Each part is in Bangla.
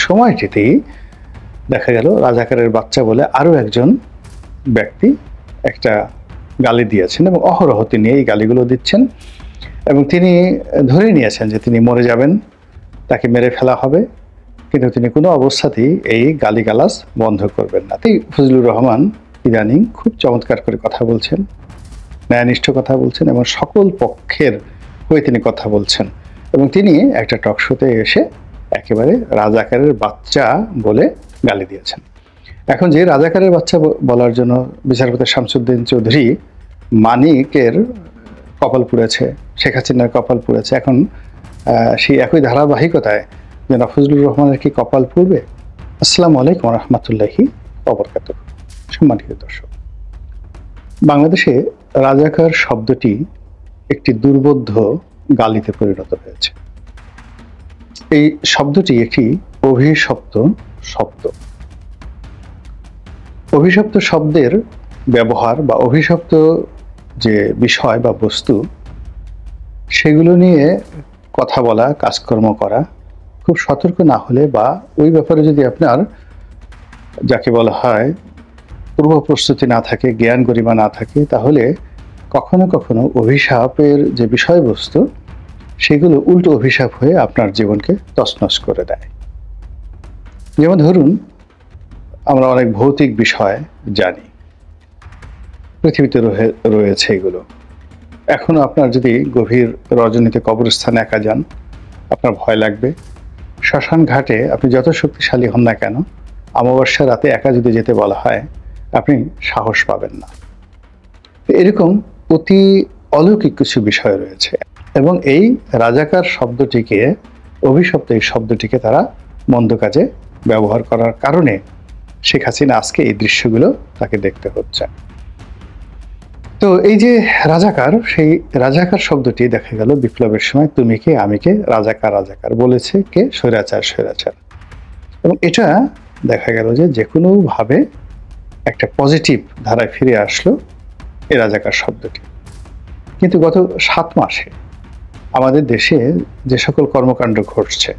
সময়টিতেই দেখা গেল রাজাকারের বাচ্চা বলে আরও একজন ব্যক্তি একটা গালি দিয়েছেন এবং অহরহ তিনি এই গালিগুলো দিচ্ছেন এবং তিনি ধরে নিয়েছেন যে তিনি মরে যাবেন, তাকে মেরে ফেলা হবে, কিন্তু তিনি কোনো অবস্থাতেই এই গালিগালাজ বন্ধ করবেন না। তাই ফজলুর রহমান ইদানিং খুব চমৎকার করে কথা বলছেন, ন্যায়নিষ্ঠ কথা বলছেন এবং সকল পক্ষের হয়ে তিনি কথা বলছেন এবং তিনি একটা টক শোতে এসে একেবারে রাজাকারের বাচ্চা বলে গালি দিয়েছেন। এখন যে রাজাকারের বাচ্চা বলার জন্য বিচারপতি শামসুদ্দিন চৌধুরী মানিকের কপাল পুড়েছে, শেখ হাসিনার কপাল পুড়েছে, এখন সেই একই ধারাবাহিকতায় যেন ফজলুর রহমানের কি কপাল পুড়বে? আসসালামু আলাইকুম রহমতুল্লাহি ওয়া সম্মানিত দর্শক, বাংলাদেশে রাজাকার শব্দটি একটি দুর্বোধ্য গালিতে পরিণত হয়েছে। এই শব্দটি একটি অভিশপ্ত শব্দ। অভিশপ্ত শব্দের ব্যবহার বা অভিশপ্ত যে বিষয় বা বস্তু, সেগুলো নিয়ে কথা বলা, কাজকর্ম করা খুব সতর্ক না হলে বা ওই ব্যাপারে যদি আপনার যাকে বলা হয় পূর্ব প্রস্তুতি না থাকে, জ্ঞান গরিমা না থাকে, তাহলে কখনো কখনো অভিশাপের যে বিষয়বস্তু সেগুলো উল্টো অভিশাপ হয়ে আপনার জীবনকে তছনছ করে দেয়। যেমন ধরুন, আমরা অনেক ভৌতিক বিষয় জানি, পৃথিবীতে রয়েছে এগুলো। এখনো আপনার যদি গভীর রজনীতে কবরস্থানে একা যান, আপনার ভয় লাগবে। শ্মশান ঘাটে আপনি যত শক্তিশালী হন না কেন, অমাবস্যা রাতে একা যদি যেতে বলা হয়, আপনি সাহস পাবেন না। এরকম অতি অলৌকিক কিছু বিষয় রয়েছে এবং এই রাজাকার শব্দটিকে, অভিশপ্ত এই শব্দটিকে তারা মন্দ কাজে ব্যবহার করার কারণে শেখ হাসিনা আজকে এই দৃশ্যগুলো তাকে দেখতে হচ্ছে। তো এই যে রাজাকার, সেই রাজাকার শব্দটি দেখা গেল বিপ্লবের সময় তুমি কে আমি কে, রাজাকার রাজাকার বলেছে কে? স্বৈরাচার স্বৈরাচার। এবং এটা দেখা গেল যে কোনোভাবে একটা পজিটিভ ধারায় ফিরে আসলো এই রাজাকার শব্দটি। কিন্তু গত 7 মাসে আমাদের দেশে যে সকল কর্মকাণ্ড ঘটছে,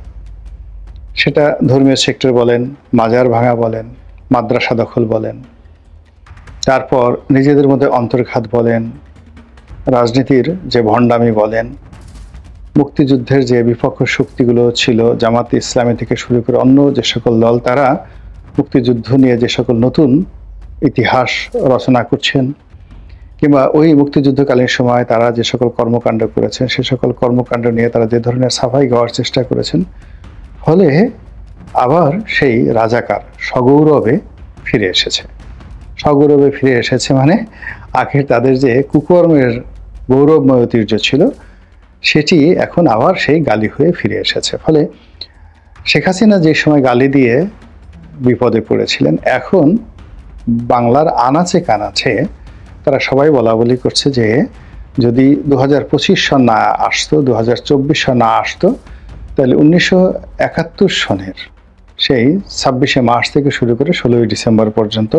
সেটা ধর্মীয় সেক্টর বলেন, মাজার ভাঙা বলেন, মাদ্রাসা দখল বলেন, তারপর নিজেদের মধ্যে অন্তর্ঘাত বলেন, রাজনীতির যে ভণ্ডামি বলেন, মুক্তিযুদ্ধের যে বিপক্ষ শক্তিগুলো ছিল, জামাতে ইসলামী থেকে শুরু করে অন্য যে সকল দল, তারা মুক্তিযুদ্ধ নিয়ে যে সকল নতুন ইতিহাস রচনা করছেন, কিংবা ওই মুক্তিযুদ্ধকালীন সময় তারা যে সকল কর্মকাণ্ড করেছেন, সে সকল কর্মকাণ্ড নিয়ে তারা যে ধরনের সাফাই গাওয়ার চেষ্টা করেছেন, ফলে আবার সেই রাজাকার সগৌরবে ফিরে এসেছে। সগৌরবে ফিরে এসেছে মানে আগের তাদের যে কুকর্মের গৌরবময় ঐতিহ্য ছিল, সেটি এখন আবার সেই গালি হয়ে ফিরে এসেছে। ফলে শেখ হাসিনা যে সময় গালি দিয়ে বিপদে পড়েছিলেন, এখন বাংলার আনাচে কানাচে তারা সবাই বলা বলি করছে যে যদি 2025 সন না আসতো, 2024 সন না আসতো, তাহলে 1971 সনের সেই 26শে মার্চ থেকে শুরু করে 16ই ডিসেম্বর পর্যন্ত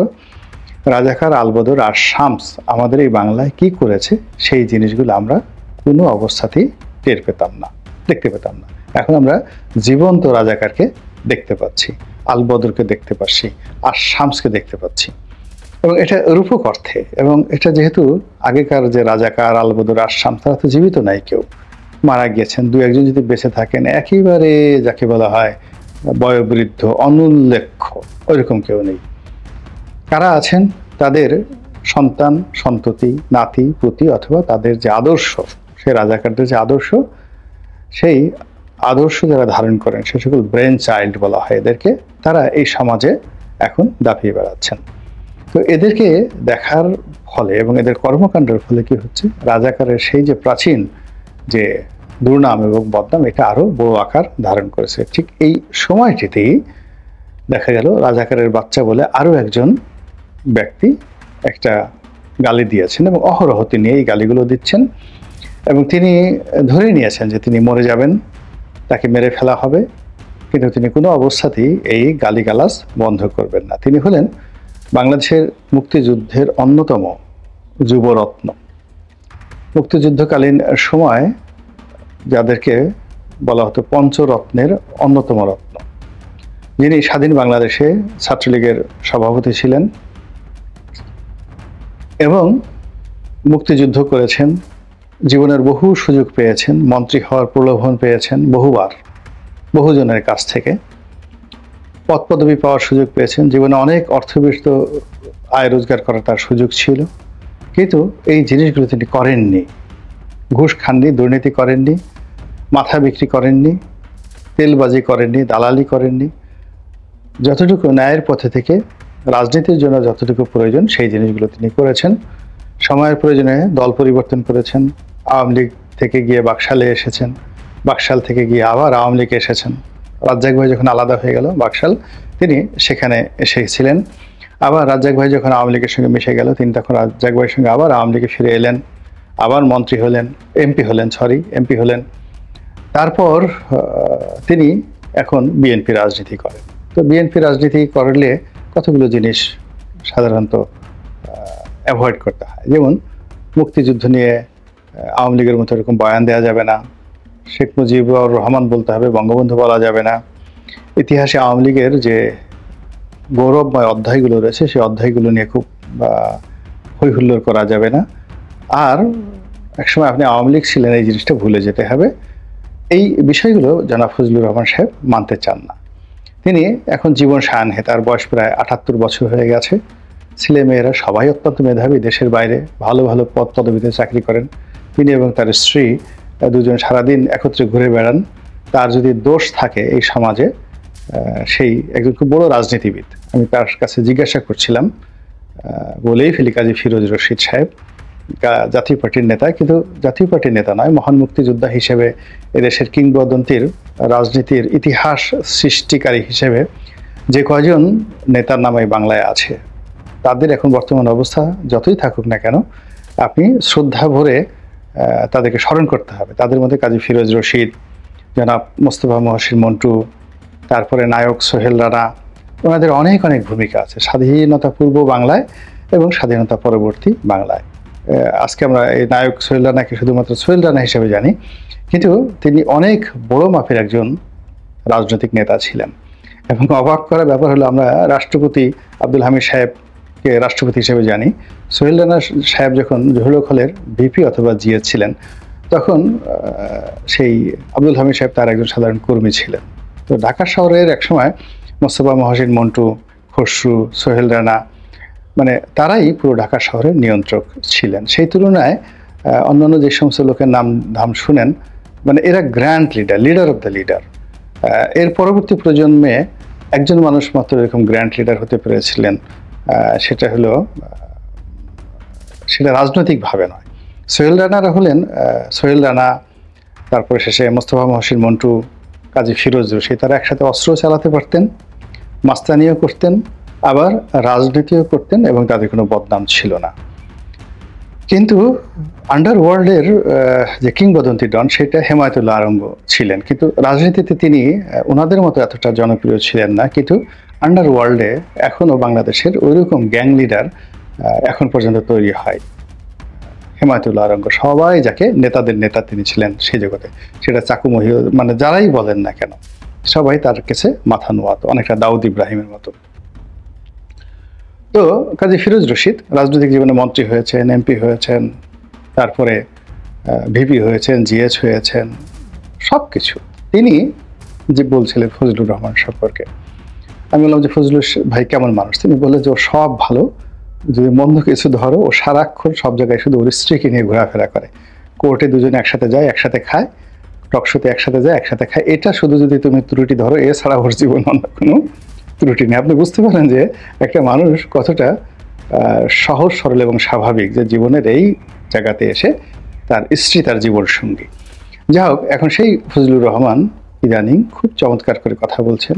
রাজাকার, আলবদর আর শামস আমাদের এই বাংলায় কি করেছে, সেই জিনিসগুলো আমরা কোনো অবস্থাতেই টের পেতাম না, দেখতে পেতাম না। এখন আমরা জীবন্ত রাজাকারকে দেখতে পাচ্ছি, আলবদরকে দেখতে পাচ্ছি, আর শামসকে দেখতে পাচ্ছি। এবং এটা রূপক অর্থে, এবং এটা যেহেতু আগেকার যে রাজাকার, আলবদর, আর শামস, তারা তো জীবিত নাই, কেউ মারা গিয়েছেন। 2-1 যদি বেঁচে থাকেন, একেবারে যাকে বলা হয় বয়োবৃদ্ধ, অনুল্লেখ্য, ওইরকম কেউ নেই। কারা আছেন? তাদের সন্তান, সন্ততি, নাতি পুতি, অথবা তাদের যে আদর্শ, সেই রাজাকারদের যে আদর্শ, সেই আদর্শ যারা ধারণ করেন, সে সকল ব্রেন চাইল্ড বলা হয় এদেরকে, তারা এই সমাজে এখন দাপিয়ে বেড়াচ্ছেন। তো এদেরকে দেখার ফলে এবং এদের কর্মকাণ্ডের ফলে কি হচ্ছে, রাজাকারের সেই যে প্রাচীন যে দুর্নাম এবং বদনাম, এটা আরো বড় আকার ধারণ করেছে। ঠিক এই সময়টিতেই দেখা গেল রাজাকারের বাচ্চা বলে আরো একজন ব্যক্তি একটা গালি দিয়েছেন এবং অহরহ তিনি এই গালিগুলো দিচ্ছেন এবং তিনি ধরে নিয়েছেন যে তিনি মরে যাবেন, তাকে মেরে ফেলা হবে, কিন্তু তিনি কোনো অবস্থাতেই এই গালিগালাজ বন্ধ করবেন না। তিনি হলেন বাংলাদেশের মুক্তিযুদ্ধের অন্যতম যুবরত্ন। মুক্তিযুদ্ধকালীন সময় যাদেরকে বলা হতো পঞ্চরত্নের অন্যতম রত্ন, যিনি স্বাধীন বাংলাদেশে ছাত্রলীগের সভাপতি ছিলেন এবং মুক্তিযুদ্ধ করেছেন, জীবনের বহু সুযোগ পেয়েছেন, মন্ত্রী হওয়ার প্রলোভন পেয়েছেন বহুবার, বহুজনের কাছ থেকে পদ পদবি পাওয়ার সুযোগ পেয়েছেন, জীবনে অনেক অর্থবিষ্ট আয় রোজগার করার তার সুযোগ ছিল, কিন্তু এই জিনিসগুলো তিনি করেননি। ঘুষ খাননি, দুর্নীতি করেননি, মাথা বিক্রি করেননি, তেলবাজি করেননি, দালালি করেননি। যতটুকু ন্যায়ের পথে থেকে রাজনীতির জন্য যতটুকু প্রয়োজন সেই জিনিসগুলো তিনি করেছেন। সময়ের প্রয়োজনে দল পরিবর্তন করেছেন, আওয়ামী লীগ থেকে গিয়ে বাকশালে এসেছেন, বাকশাল থেকে গিয়ে আবার আওয়ামী লীগে এসেছেন। রাজ্জাক ভাই যখন আলাদা হয়ে গেল বাকশাল, তিনি সেখানে এসেছিলেন। আবার রাজ্জাক ভাই যখন আওয়ামী লীগের সঙ্গে মিশে গেল, তিনি তখন রাজ্জাক ভাইয়ের সঙ্গে আবার আওয়ামী লীগে ফিরে এলেন, আবার মন্ত্রী হলেন, এমপি হলেন। তারপর তিনি এখন বিএনপি রাজনীতি করেন। তো বিএনপি রাজনীতি করলে কতগুলো জিনিস সাধারণত অ্যাভয়েড করতে হয়, যেমন মুক্তিযুদ্ধ নিয়ে আওয়ামী লীগের মতো এরকম বয়ান দেওয়া যাবে না, শেখ মুজিবুর রহমান বলতে হবে, বঙ্গবন্ধু বলা যাবে না। ইতিহাসে আওয়ামী লীগের যে গৌরবময় অধ্যায়গুলো রয়েছে সেই অধ্যায়গুলো নিয়ে খুব হইহুল্লোড় করা যাবে না। আর একসময় আপনি আওয়ামী লীগ ছিলেন এই জিনিসটা ভুলে যেতে হবে। এই বিষয়গুলো জনাব ফজলুর রহমান সাহেব মানতে চান না। তিনি এখন জীবন সায়াহ্নে, তার বয়স প্রায় ৭৮ বছর হয়ে গেছে। ছেলে মেয়েরা সবাই অত্যন্ত মেধাবী, দেশের বাইরে ভালো ভালো পদ পদবিতে চাকরি করেন। তিনি এবং তার স্ত্রী দুজন সারাদিন একত্রে ঘুরে বেড়ান। তার যদি দোষ থাকে এই সমাজে, সেই একজন খুব বড় রাজনীতিবিদ, আমি তার কাছে জিজ্ঞাসা করছিলাম, বলেই ফেলি কাজী ফিরোজ রশিদ সাহেব জাতীয় পার্টির নেতা, কিন্তু জাতীয় পার্টির নেতা নয়, মহান মুক্তিযোদ্ধা হিসেবে এদেশের কিংবদন্তির রাজনীতির ইতিহাস সৃষ্টিকারী হিসেবে যে কয়জন নেতার নাম এই বাংলায় আছে, তাদের এখন বর্তমান অবস্থা যতই থাকুক না কেন, আপনি শ্রদ্ধা ভরে তাদেরকে স্মরণ করতে হবে। তাদের মধ্যে কাজী ফিরোজ রশিদ, জনাব মোস্তফা মহসিন মন্টু, তারপরে নায়ক সোহেল রানা, ওনাদের অনেক অনেক ভূমিকা আছে স্বাধীনতা পূর্ব বাংলায় এবং স্বাধীনতা পরবর্তী বাংলায়। আজকে আমরা এই নায়ক সোহেল রানাকে শুধুমাত্র সোহেল রানা হিসেবে জানি, কিন্তু তিনি অনেক বড় মাপের একজন রাজনৈতিক নেতা ছিলেন। এবং অবাক করার ব্যাপার হলো, আমরা রাষ্ট্রপতি আব্দুল হামিদ সাহেবকে রাষ্ট্রপতি হিসেবে জানি। সোহেল রানা সাহেব যখন জহুরুল হলের ভিপি অথবা জিএস ছিলেন, তখন সেই আব্দুল হামিদ সাহেব তার একজন সাধারণ কর্মী ছিলেন। তো ঢাকা শহরের একসময় মোস্তফা মহসিন মন্টু, খসরু, সোহেল রানা, মানে তারাই পুরো ঢাকা শহরের নিয়ন্ত্রক ছিলেন। সেই তুলনায় অন্যান্য যে সমস্ত লোকের নাম ধাম শুনেন, মানে এরা grand leader of the leader. এর পরবর্তী প্রজন্মে একজন মানুষ মাত্র এরকম গ্র্যান্ড লিডার হতে পেরেছিলেন, সেটা রাজনৈতিকভাবে নয়। সোহেল রানারা হলেন সোহেল রানা, তারপরে শেষে মোস্তফা মহসিন মন্টু, কাজী ফিরোজ রশিদ, তারা একসাথে অস্ত্র চালাতে পারতেন, মাস্তানিও করতেন, আবার রাজনীতিও করতেন এবং তাদের কোনো বদনাম ছিল না। কিন্তু আন্ডারওয়ার্ল্ডের যে কিংবদন্তি ডন, সেটা হেমায়েতুল্লাহ আরঙ্গ ছিলেন। কিন্তু রাজনীতিতে তিনি ওনাদের মতো এতটা জনপ্রিয় ছিলেন না। কিন্তু আন্ডারওয়ার্ল্ডে এখনও বাংলাদেশের ওইরকম গ্যাং লিডার এখন পর্যন্ত তৈরি হয়। হেমায়েতুল্লাহ আরঙ্গ, সবাই যাকে নেতাদের নেতা তিনি ছিলেন সেই জগতে, সেটা চাকুমহি, মানে যারাই বলেন না কেন সবাই তার কাছে মাথা নোয়াত, অনেকটা দাউদ ইব্রাহিমের মতো। তো কাজী ফিরোজ রশিদ রাজনৈতিক জীবনে মন্ত্রী হয়েছেন, এমপি হয়েছেন, তারপরে ভিপি হয়েছেন, জিএস হয়েছেন, সব কিছু। তিনি যে বলছিলেন ফজলুর রহমান সম্পর্কে, আমি বললাম যে ফজলুর ভাই কেমন মানুষ? তিনি বললেন যে ও সব ভালো, যদি মন্দ কিছু ধরো, ও সারাক্ষণ সব জায়গায় শুধু ওর স্ত্রীকে নিয়ে ঘোরাফেরা করে, কোর্টে দুজনে একসাথে যায়, একসাথে খায়, টকশোতে একসাথে যায়, একসাথে খায়, এটা শুধু যদি তুমি ত্রুটি ধরো, এছাড়া ওর জীবন অন্য কোনো ত্রুটি নেই। আপনি বুঝতে পারেন যে একটা মানুষ কতটা সহজ সরল এবং স্বাভাবিক, যে জীবনের এই জায়গাতে এসে তার স্ত্রী তার জীবন সঙ্গী। যাই হোক, এখন সেই ফজলুর রহমান ইদানিং খুব চমৎকার করে কথা বলছেন,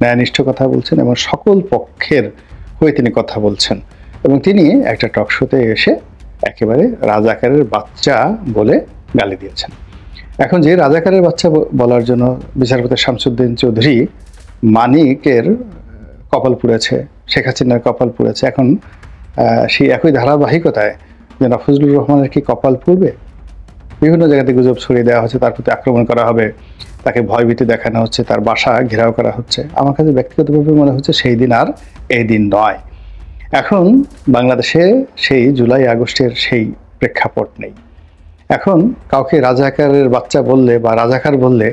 ন্যায়নিষ্ঠ কথা বলছেন এবং সকল পক্ষের হয়ে তিনি কথা বলছেন। এবং তিনি একটা টকশোতে এসে একেবারে রাজাকারের বাচ্চা বলে গালি দিয়েছেন। এখন যে রাজাকারের বাচ্চা বলার জন্য বিচারপতি শামসুদ্দিন চৌধুরী মানিকের কপাল পুড়েছে, শেখ হাসিনার কপাল পুড়েছে, এখন সেই একই ধারাবাহিকতায় জনাব ফজলুর রহমানের কি কপাল পুড়বে? বিভিন্ন জায়গাতে গুজব ছড়িয়ে দেওয়া হচ্ছে, তার প্রতি আক্রমণ করা হবে, তাকে ভয়ভীতি দেখানো হচ্ছে, তার বাসা ঘেরাও করা হচ্ছে। আমার কাছে ব্যক্তিগতভাবে মনে হচ্ছে সেই দিন আর এই দিন নয়। এখন বাংলাদেশে সেই জুলাই আগস্টের সেই প্রেক্ষাপট নেই। এখন কাউকে রাজাকারের বাচ্চা বললে বা রাজাকার বললে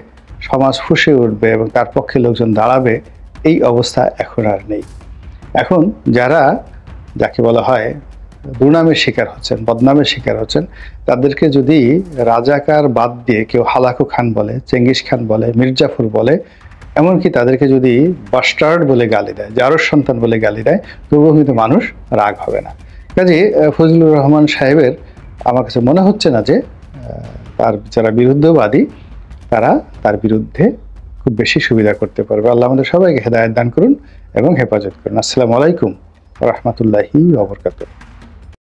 সমাজ ফুঁসে উঠবে এবং তার পক্ষে লোকজন দাঁড়াবে, এই অবস্থা এখন আর নেই। এখন যারা যাকে বলা হয় দুর্নামের শিকার হচ্ছেন, বদনামের শিকার হচ্ছেন, তাদেরকে যদি রাজাকার বাদ দিয়ে কেউ হালাকু খান বলে, চেঙ্গিস খান বলে, মির্জাফর বলে, এমনকি তাদেরকে যদি বাস্টার্ড বলে গালি দেয়, জারস সন্তান বলে গালি দেয়, তবুও কিন্তু মানুষ রাগ হবে না। কাজে ফজলুর রহমান সাহেবের আমার কাছে মনে হচ্ছে না যে তার যারা বিরুদ্ধবাদী তারা তার বিরুদ্ধে খুব বেশি সুবিধা করতে পারবে। আল্লাহ আমাদের সবাইকে হেদায়েত দান করুন এবং হেফাজত করুন। আসসালামু আলাইকুম ওয়া রাহমাতুল্লাহি ওয়া বারাকাতুহু।